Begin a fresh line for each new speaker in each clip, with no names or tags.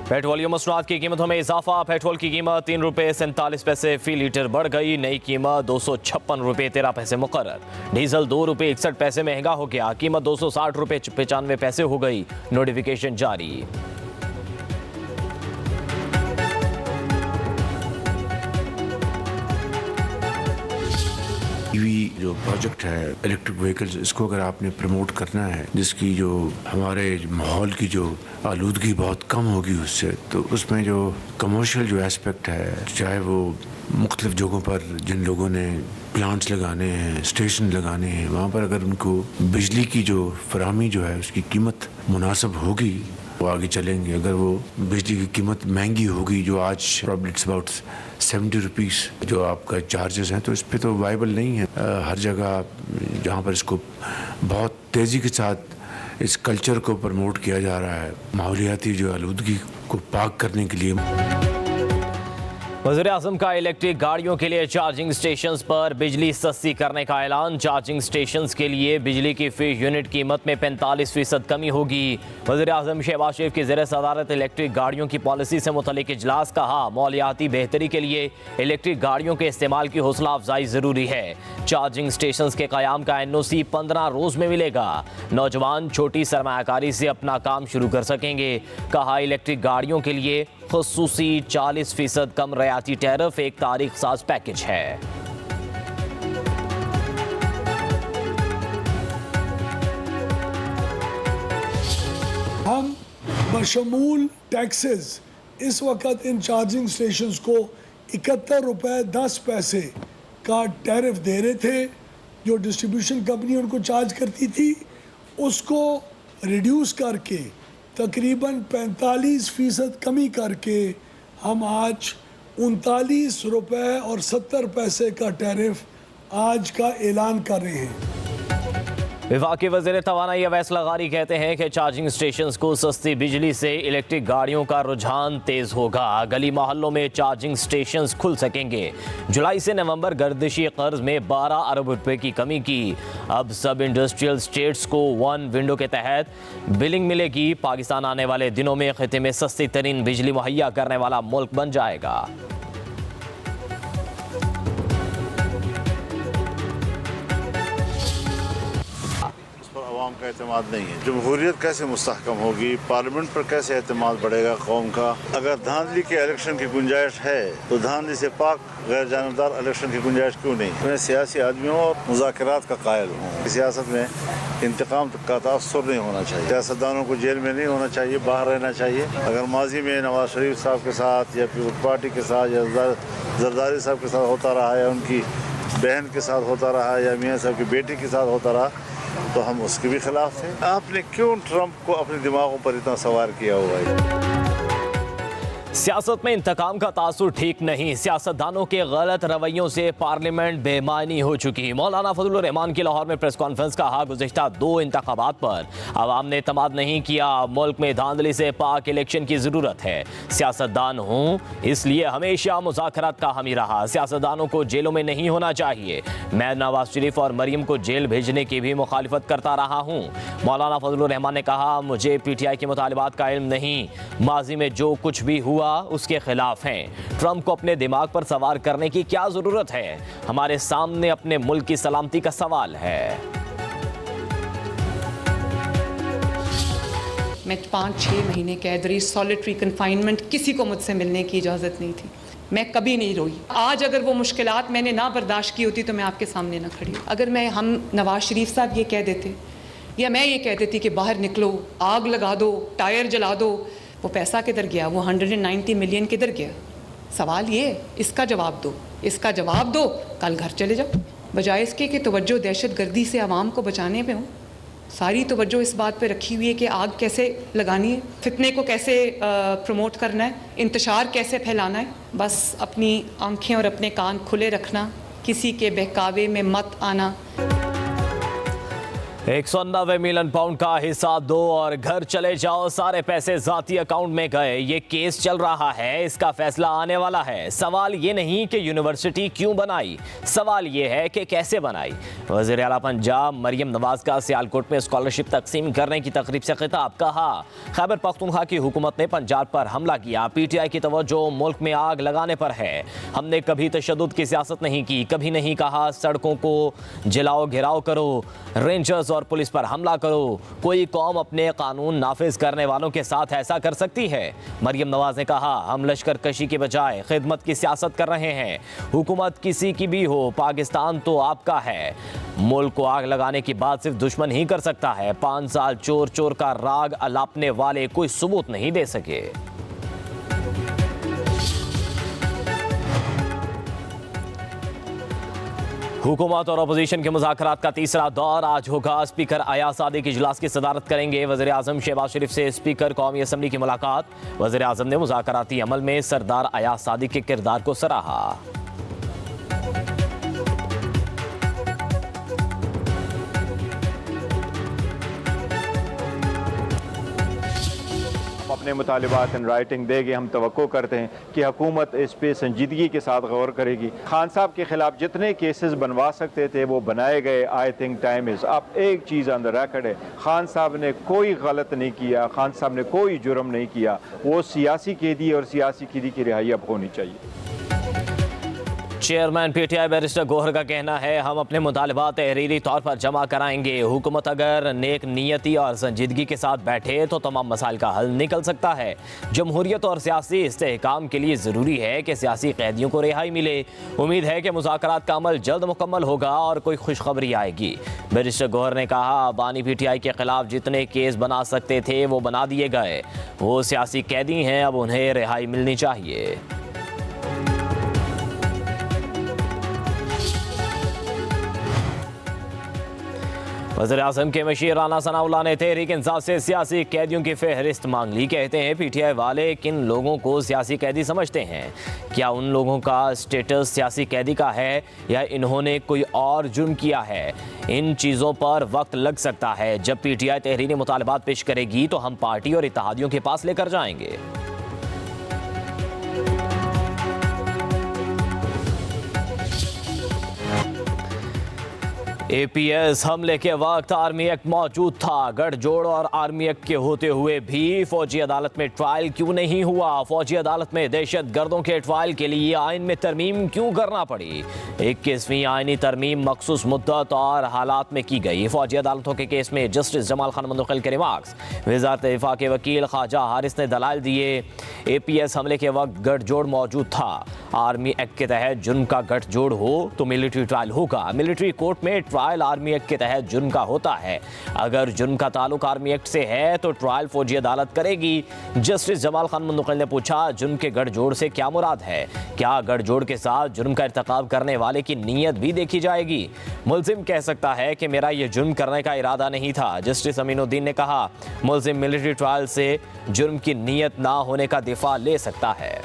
Petroleum मसनूआत की कीमतों में इजाफा। पेट्रोल की कीमत 3 रुपये 47 पैसे फी लीटर बढ़ गई। नई कीमत 256 रुपये 13 पैसे मुकर्रर। डीजल 2 रुपये 61 पैसे महंगा हो गया। कीमत 260 रुपये 95 पैसे हो गई। नोटिफिकेशन जारी।
ईवी जो प्रोजेक्ट है इलेक्ट्रिक व्हीकल्स, इसको अगर आपने प्रमोट करना है, जिसकी जो हमारे माहौल की जो आलूदगी बहुत कम होगी उससे, तो उसमें जो कमर्शियल जो एस्पेक्ट है, चाहे वो मुख्तलिफ जगहों पर जिन लोगों ने प्लांट्स लगाने हैं, स्टेशन लगाने हैं, वहाँ पर अगर उनको बिजली की जो फराहमी जो है उसकी कीमत मुनासिब होगी, वो आगे चलेंगे। अगर वो बिजली की कीमत महंगी होगी, जो आज प्रॉब्लम इट्स अबाउट 70 रुपीज़ जो आपका चार्जेस हैं, तो इस पर तो वाइबल नहीं है। हर जगह जहाँ पर इसको बहुत तेज़ी के साथ इस कल्चर को प्रमोट किया जा रहा है, माहौलियाती जो आलूदगी को पाक करने के लिए।
वज़ीर-ए-आज़म का इलेक्ट्रिक गाड़ियों के लिए चार्जिंग स्टेशंस पर बिजली सस्ती करने का ऐलान। चार्जिंग स्टेशंस के लिए बिजली की फी यूनिट कीमत में 45% कमी होगी। वज़ीर-ए-आज़म शहबाज शरीफ की ज़ेर सदारत इलेक्ट्रिक गाड़ियों की पॉलिसी से मुतल्लिक इजलास। कहा, मौलियाती बेहतरी के लिए इलेक्ट्रिक गाड़ियों के इस्तेमाल की हौसला अफजाई ज़रूरी है। चार्जिंग स्टेशंस के क़याम का NOC 15 रोज़ में मिलेगा। नौजवान छोटी सरमायाकारी से अपना काम शुरू कर सकेंगे। कहा, इलेक्ट्रिक गाड़ियों के लिए खुसूसी 40% कम रियायती टैरिफ एक तारीख साज पैकेज है।
हम बशमूल टैक्सेस इस वक्त इन चार्जिंग स्टेशंस को 71 रुपये 10 पैसे का टैरिफ दे रहे थे। जो डिस्ट्रीब्यूशन कंपनी उनको चार्ज करती थी, उसको रिड्यूस करके तकरीबन 45% कमी करके हम आज 39 रुपये और 70 पैसे का टैरिफ आज का ऐलान कर रहे हैं।
वफाकी वज़ीर तवानाई अवैस लगारी कहते हैं कि चार्जिंग स्टेशंस को सस्ती बिजली से इलेक्ट्रिक गाड़ियों का रुझान तेज़ होगा। गली मोहल्लों में चार्जिंग स्टेशंस खुल सकेंगे। जुलाई से नवंबर गर्दिशी कर्ज में 12 अरब रुपए की कमी की। अब सब इंडस्ट्रियल स्टेट्स को वन विंडो के तहत बिलिंग मिलेगी। पाकिस्तान आने वाले दिनों में खिते में सस्ती तरीन बिजली मुहैया करने वाला मुल्क बन जाएगा।
का एतमाद नहीं है। जमहूरियत कैसे मुस्तहकम होगी, पार्लियामेंट पर कैसे एतमाद बढ़ेगा कौम का। अगर धांधली के इलेक्शन की गुंजाइश है तो धांधली से पाक गैर जानबदार इलेक्शन की गुंजाइश क्यों नहीं। मैं सियासी आदमियों और मुज़ाकरात का कायल हूँ। सियासत में इंतकाम का तासुर नहीं होना चाहिए। सियासतदानों को जेल में नहीं होना चाहिए, बाहर रहना चाहिए। अगर माजी में नवाज शरीफ साहब के साथ या पीपल्स पार्टी के साथ या जरदारी साहब के साथ होता रहा है, उनकी बहन के साथ होता रहा या मियाँ साहब की बेटी के साथ होता रहा, तो हम उसके भी खिलाफ थे। आपने क्यों ट्रंप को अपने दिमागों पर इतना सवार किया हुआ है?
सियासत में इंतकाम का तासुर ठीक नहीं। सियासतदानों के गलत रवैयों से पार्लियामेंट बेमानी हो चुकी। मौलाना फजलुर रहमान की लाहौर में प्रेस कॉन्फ्रेंस कहा, गुज़िश्ता 2 इंतखाबात पर अवाम ने एतमाद नहीं किया। मुल्क में धांधली से पाक इलेक्शन की ज़रूरत है। सियासतदान हूँ इसलिए हमेशा मुज़ाकरात का हामी रहा। सियासतदानों को जेलों में नहीं होना चाहिए। मैं नवाज शरीफ और मरीम को जेल भेजने की भी मुखालिफत करता रहा हूँ। मौलाना फजलुर रहमान ने कहा, मुझे PTI के मुतालिबात का इल्म नहीं। माजी में जो कुछ भी हुआ उसके खिलाफ हैं। ट्रंप को अपने दिमाग पर सवार करने की क्या जरूरत है? हमारे सामने अपने मुल्क की सलामती का सवाल है।
मैं 5-6 महीने कैद रही, सॉलिटरी कन्फाइनमेंट, किसी को मुझसे मिलने की इजाज़त नहीं थी। मैं कभी नहीं रोई। आज अगर वो मुश्किलात मैंने ना बर्दाश्त की होती तो मैं आपके सामने ना खड़ी। अगर हम नवाज शरीफ साहब ये कह देते या मैं ये कह देती कि बाहर निकलो, आग लगा दो, टायर जला दो, वो पैसा किधर गया? वो 190 मिलियन किधर गया? सवाल ये, इसका जवाब दो, इसका जवाब दो। कल घर चले जाओ, बजाय इसके कि तवज्जो दहशत गर्दी से आवाम को बचाने पे हो। सारी तवज्जो इस बात पे रखी हुई है कि आग कैसे लगानी है, फितने को कैसे प्रमोट करना है, इंतशार कैसे फैलाना है। बस अपनी आंखें और अपने कान खुले रखना, किसी के बहकावे में मत आना।
190 मिलियन पाउंड का हिस्सा दो और घर चले जाओ, सारे पैसे जाती अकाउंट में गए। ये केस चल रहा है, इसका फैसला आने वाला है। सवाल ये नहीं कि यूनिवर्सिटी क्यों बनाई, सवाल ये है कि कैसे बनाई। वज़ीर आला पंजाब मरियम नवाज का सियालकोट में स्कॉलरशिप तकसीम करने की तकरीब से खिताब। कहा, खैबर पख्तूनख्वा की हुकूमत ने पंजाब पर हमला किया, PTI की तवज्जो मुल्क में आग लगाने पर है। हमने कभी तशद्दुद की सियासत नहीं की, कभी नहीं कहा सड़कों को जलाओ घिराव करो, रेंजर्स और पुलिस पर हमला करो। कोई कौम अपने कानून नाफिज करने वालों के साथ ऐसा कर सकती है? मरियम नवाज ने कहा, हम लश्कर कशी के बजाय खिदमत की सियासत कर रहे हैं। हुकूमत किसी की भी हो, पाकिस्तान तो आपका है। मुल्क को आग लगाने की बात सिर्फ दुश्मन ही कर सकता है। 5 साल चोर चोर का राग अलापने वाले कोई सबूत नहीं दे सके। हुकूमत और अपोजिशन के मुज़ाकरात का तीसरा दौर आज होगा। स्पीकर अयाज सादिक इजलास की सदारत करेंगे। वज़ीर आज़म शहबाज शरीफ से स्पीकर कौमी असम्बली की मुलाकात। वज़ीर आज़म ने मुज़ाकराती अमल में सरदार अयाज सादिक के किरदार को सराहा।
अपने मुतालिबात इन राइटिंग देंगे। हम तवक्को करते हैं कि हुकूमत इस पे संजीदगी के साथ गौर करेगी। खान साहब के खिलाफ जितने केसेस बनवा सकते थे वो बनाए गए। I think time is up. एक चीज़ ऑन द रिकॉर्ड है, खान साहब ने कोई गलत नहीं किया, खान साहब ने कोई जुर्म नहीं किया। वो सियासी कैदी और सियासी कैदी की रिहाई अब होनी चाहिए।
चेयरमैन PTI बैरिस्टर गोहर का कहना है, हम अपने मुतालबात तहरीरी तौर पर जमा कराएंगे। हुकूमत अगर नेक नीयती और संजीदगी के साथ बैठे तो तमाम मसाइल का हल निकल सकता है। जमहूरियत और सियासी इस्तेहकाम के लिए ज़रूरी है कि सियासी कैदियों को रिहाई मिले। उम्मीद है कि मुज़ाकरात का अमल जल्द मुकम्मल होगा और कोई खुशखबरी आएगी। बैरिस्टर गोहर ने कहा, बानी PTI के खिलाफ जितने केस बना सकते थे वो बना दिए गए। वो सियासी कैदी हैं, अब उन्हें रिहाई मिलनी चाहिए। वज़ीर आज़म के मशीर राना सनाउल्लाह ने तहरीक इंसाफ से सियासी कैदियों की फहरिस्त मांग ली। कहते हैं, PTI वाले किन लोगों को सियासी कैदी समझते हैं? क्या उन लोगों का स्टेटस सियासी कैदी का है या इन्होंने कोई और जुर्म किया है? इन चीज़ों पर वक्त लग सकता है। जब PTI तहरीरी मुतालबात पेश करेगी तो हम पार्टी और इत्तेहादियों के पास लेकर जाएंगे। APS हमले के वक्त आर्मी एक्ट मौजूद था। गठजोड़ और आर्मी एक्ट के होते हुए भी फौजी अदालत में ट्रायल क्यों नहीं हुआ? फौजी अदालत में दहशत गर्दों के ट्रायल के लिए आइन में तरमीम क्यों करना पड़ी? 21वीं आइनी तरमीम मखसूस मुद्दत और हालात में की गई। फौजी अदालतों के केस में जस्टिस जमाल खान मुंतकिल के रिमार्क्स। वज़ारत दिफा के वकील ख्वाजा हारिस ने दलाइल दिए। APS हमले के वक्त गठजोड़ मौजूद था। आर्मी एक्ट के तहत जुर्म का गठजोड़ हो तो मिलिट्री ट्रायल होगा। मिलिट्री कोर्ट में ट्रायल आर्मी एक्ट के तहत जुर्म का होता है। अगर जुर्म का ताल्लुक आर्मी एक्ट से है तो ट्रायल फौजी अदालत करेगी। जस्टिस जमाल खान मुंतकिल ने पूछा, जुर्म के गठजोड़ से क्या मुराद है? क्या गठजोड़ के साथ जुर्म का इर्तिकाब करने वाले की नीयत भी देखी जाएगी? मुल्जिम कह सकता है कि मेरा ये जुर्म करने का इरादा नहीं था। जस्टिस अमीनुद्दीन ने कहा, मुल्जिम मिलिट्री ट्रायल से जुर्म की नीयत ना होने का दिफा ले सकता है।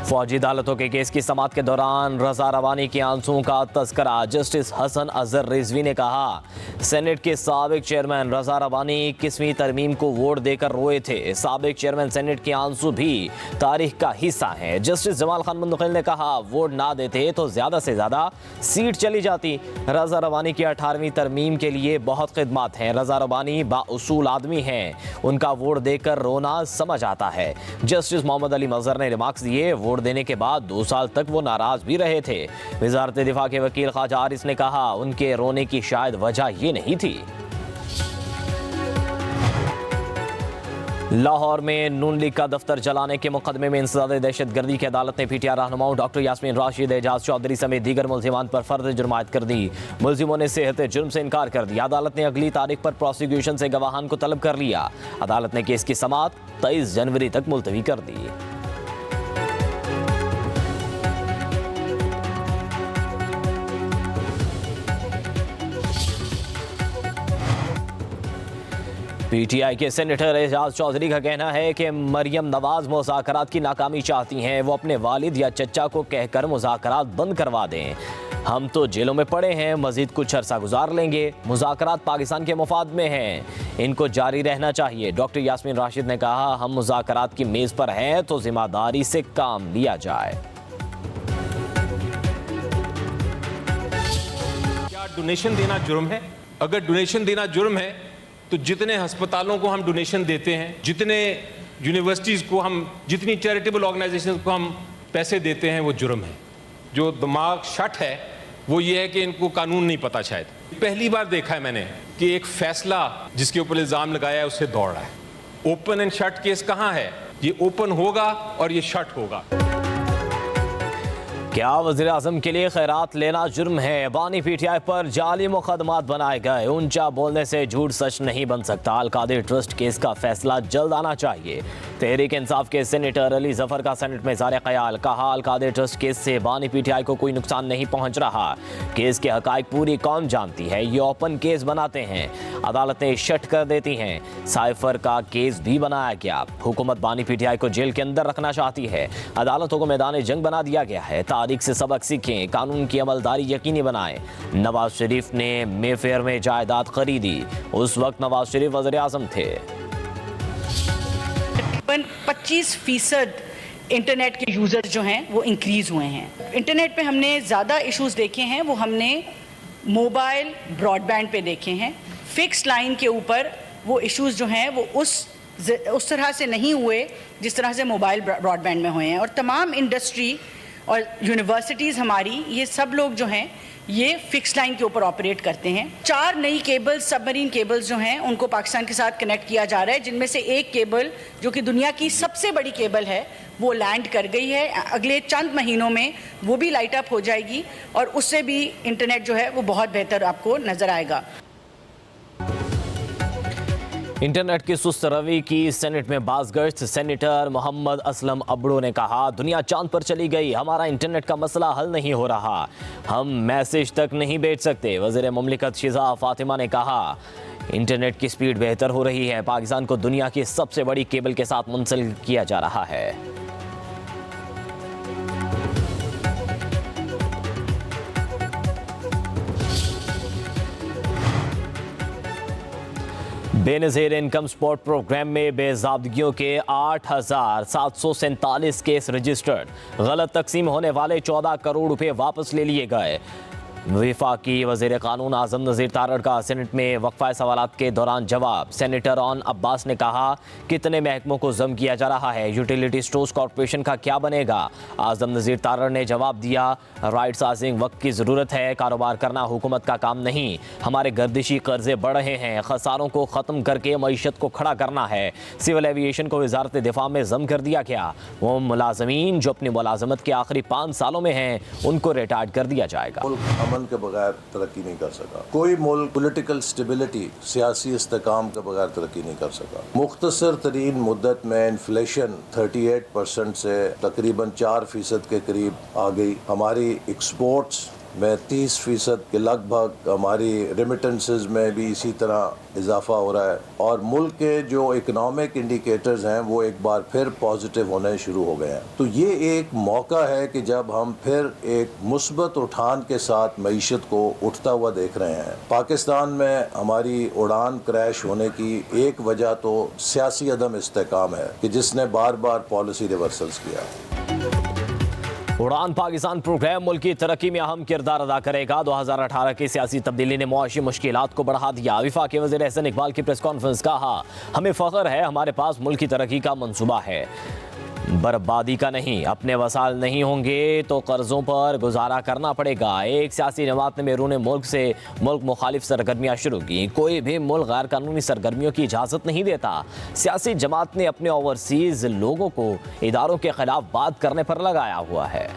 फौजी अदालतों के केस की समाअत के दौरान रजा रवानी के आंसुओं का तस्करा। जस्टिस हसन अजहर रिजवी ने कहा, सेनेट के साबिक चेयरमैन रजा रवानी 21वीं तरमीम को वोट देकर रोए थे। साबिक चेयरमैन सेनेट के आंसू भी तारीख का हिस्सा हैं। जस्टिस जमाल खान मुंतकिल ने कहा, वोट ना देते तो ज़्यादा से ज़्यादा सीट चली जाती। रजा रवानी की 18वीं तरमीम के लिए बहुत खिदमत हैं। रजा रवानी बाउसूल आदमी हैं, उनका वोट देकर रोना समझ आता है। जस्टिस मोहम्मद अली मजहर ने रिमार्क्स दिए, वोट देने के बाद 2 साल तक वो नाराज भी रहे थे। वज़ारत दिफा के वकील ख्वाजा हारिस ने कहा, उनके रोने की शायद वजह ये नहीं थी। लाहौर में नून लीग का दफ्तर जलाने के मुकदमे में इंसदाद दहशतगर्दी की अदालत ने PTI रहनुमाओं डॉक्टर यास्मीन राशिद, एजाज चौधरी समेत दीगर मुल्जिमान पर फर्द जुर्मायत कर दी। मुल्जिमों ने सेहत जुर्म से इनकार कर दिया। अदालत ने अगली तारीख पर प्रोसिक्यूशन से गवाहान को तलब कर लिया। अदालत ने केस की समाअत 23 जनवरी तक मुलतवी कर दी। PTI के सेनेटर एजाज चौधरी का कहना है कि मरियम नवाज मुज़ाकरात की नाकामी चाहती हैं। वो अपने वालिद या चचा को कहकर मुज़ाकरात बंद करवा दें। हम तो जेलों में पड़े हैं, मजीद कुछ अरसा गुजार लेंगे। मुज़ाकरात पाकिस्तान के मुफाद में हैं, इनको जारी रहना चाहिए। डॉक्टर यास्मीन राशिद ने कहा, हम मुज़ाकरात की मेज़ पर हैं तो जिम्मेदारी से काम लिया जाए।
क्या डोनेशन देना जुर्म है? अगर डोनेशन देना जुर्म है तो जितने अस्पतालों को हम डोनेशन देते हैं, जितने यूनिवर्सिटीज़ को हम, जितनी चैरिटेबल ऑर्गेनाइजेशन को हम पैसे देते हैं, वो जुर्म है। जो दिमाग शट है वो ये है कि इनको कानून नहीं पता। शायद पहली बार देखा है मैंने कि एक फैसला जिसके ऊपर इल्ज़ाम लगाया है उससे दौड़ रहा है। ओपन एंड शट केस कहाँ है? ये ओपन होगा और ये शट होगा।
क्या वज़ीर आज़म के लिए खैरात लेना जुर्म है? बानी पीटीआई पर जाली मुकदमात बनाए गए। ऊंचा बोलने से झूठ सच नहीं बन सकता। अल-कादिर ट्रस्ट केस का फैसला जल्द आना चाहिए। तहरीक इंसाफ के सेनेटर अली जफर का सेनेट में इज़हार ख्याल। कहा, अल-कादिर ट्रस्ट केस से बानी पीटीआई को कोई नुकसान नहीं पहुंच रहा। केस के हकाइक पूरी कौम जानती है। ये ओपन केस बनाते हैं, अदालतें शट कर देती हैं। साइफर का केस भी बनाया गया। हुकूमत बानी पीटीआई को जेल के अंदर रखना चाहती है। अदालतों को मैदान जंग बना दिया गया है। तारीख से सबक सीखें, कानून की अमलदारी यकीनी बनाएं। नवाज शरीफ ने मेफेयर में जायदाद खरीदी, उस वक्त नवाज शरीफ वज़ीर आज़म थे।
25% इंटरनेट के यूज़र जो हैं वो इंक्रीज़ हुए हैं। इंटरनेट पे हमने ज़्यादा इश्यूज देखे हैं, वो हमने मोबाइल ब्रॉडबैंड पे देखे हैं। फिक्स लाइन के ऊपर वो इश्यूज जो हैं वो उस तरह से नहीं हुए जिस तरह से मोबाइल ब्रॉडबैंड में हुए हैं। और तमाम इंडस्ट्री और यूनिवर्सिटीज़ हमारी, ये सब लोग जो हैं ये फिक्स लाइन के ऊपर ऑपरेट करते हैं। 4 नई केबल्स, सबमरीन केबल्स जो हैं उनको पाकिस्तान के साथ कनेक्ट किया जा रहा है, जिनमें से एक केबल जो कि दुनिया की सबसे बड़ी केबल है वो लैंड कर गई है। अगले चंद महीनों में वो भी लाइट अप हो जाएगी और उससे भी इंटरनेट जो है वो बहुत बेहतर आपको नज़र आएगा।
इंटरनेट की सुस्त रवि की सेनेट में बाज़गश्त। सेनेटर मोहम्मद असलम अबड़ो ने कहा, दुनिया चांद पर चली गई, हमारा इंटरनेट का मसला हल नहीं हो रहा, हम मैसेज तक नहीं भेज सकते। वज़ीर मुमलिकत शिज़ा फातिमा ने कहा, इंटरनेट की स्पीड बेहतर हो रही है, पाकिस्तान को दुनिया की सबसे बड़ी केबल के साथ मुंसलिक किया जा रहा है। बेनज़ीर इनकम सपोर्ट प्रोग्राम में बेज़ाब्दगियों के 8,747 केस रजिस्टर्ड। गलत तकसीम होने वाले 14 करोड़ रुपए वापस ले लिए गए। वफाकी वज़ीर क़ानून आज़म नज़ीर तारड़ का सेनेट में वक्फ़ा सवालात के दौरान जवाब। सेनेटर ऑन अब्बास ने कहा, कितने महकमों को ज़म किया जा रहा है, यूटिलिटी स्टोर्स कॉरपोरेशन का क्या बनेगा? आज़म नज़ीर तारड़ ने जवाब दिया, राइट साइजिंग वक्त की ज़रूरत है, कारोबार करना हुकूमत का काम नहीं। हमारे गर्दिशी कर्जे बढ़ रहे हैं, खसारों को ख़त्म करके मईशत को खड़ा करना है। सिविल एविएशन को वजारत दिफा में ज़म कर दिया गया। वो मुलाजमीन जो अपनी मुलाजमत के आखिरी 5 सालों में हैं उनको रिटायर्ड कर दिया जाएगा।
के बगैर तरक्की नहीं कर सका कोई मुल्क। पॉलिटिकल स्टेबिलिटी, सियासी इस्तेकाम के बगैर तरक्की नहीं कर सका। मुख्तसर तरीन मुद्दत में इन्फ्लेशन 38% से तकरीबन 4% के करीब आ गई। हमारी एक्सपोर्ट्स में 30% के लगभग, हमारी रेमिटेंसेस में भी इसी तरह इजाफा हो रहा है और मुल्क के जो इकोनॉमिक इंडिकेटर्स हैं वो एक बार फिर पॉजिटिव होने शुरू हो गए हैं। तो ये एक मौका है कि जब हम फिर एक मुस्बत उठान के साथ मईशत को उठता हुआ देख रहे हैं। पाकिस्तान में हमारी उड़ान क्रैश होने की एक वजह तो सियासी अदम इस्तेकाम है कि जिसने बार बार पॉलिसी रिवर्सल्स किया।
उड़ान पाकिस्तान प्रोग्राम मुल्क की तरक्की में अहम किरदार अदा करेगा। 2018 की सियासी तब्दीली ने मुआशी मुश्किलात को बढ़ा दिया। वफाकी वज़ीर एहसन इकबाल की प्रेस कॉन्फ्रेंस। कहा, हमें फ़ख्र है, हमारे पास मुल्क की तरक्की का मंसूबा है, बर्बादी का नहीं। अपने वसाल नहीं होंगे तो कर्ज़ों पर गुजारा करना पड़ेगा। एक सियासी जमात ने बैरून मुल्क से मुल्क मुखालिफ सरगर्मियाँ शुरू की। कोई भी मुल्क गैर कानूनी सरगर्मियों की इजाज़त नहीं देता। सियासी जमात ने अपने ओवरसीज़ लोगों को इदारों के खिलाफ बात करने पर लगाया हुआ है।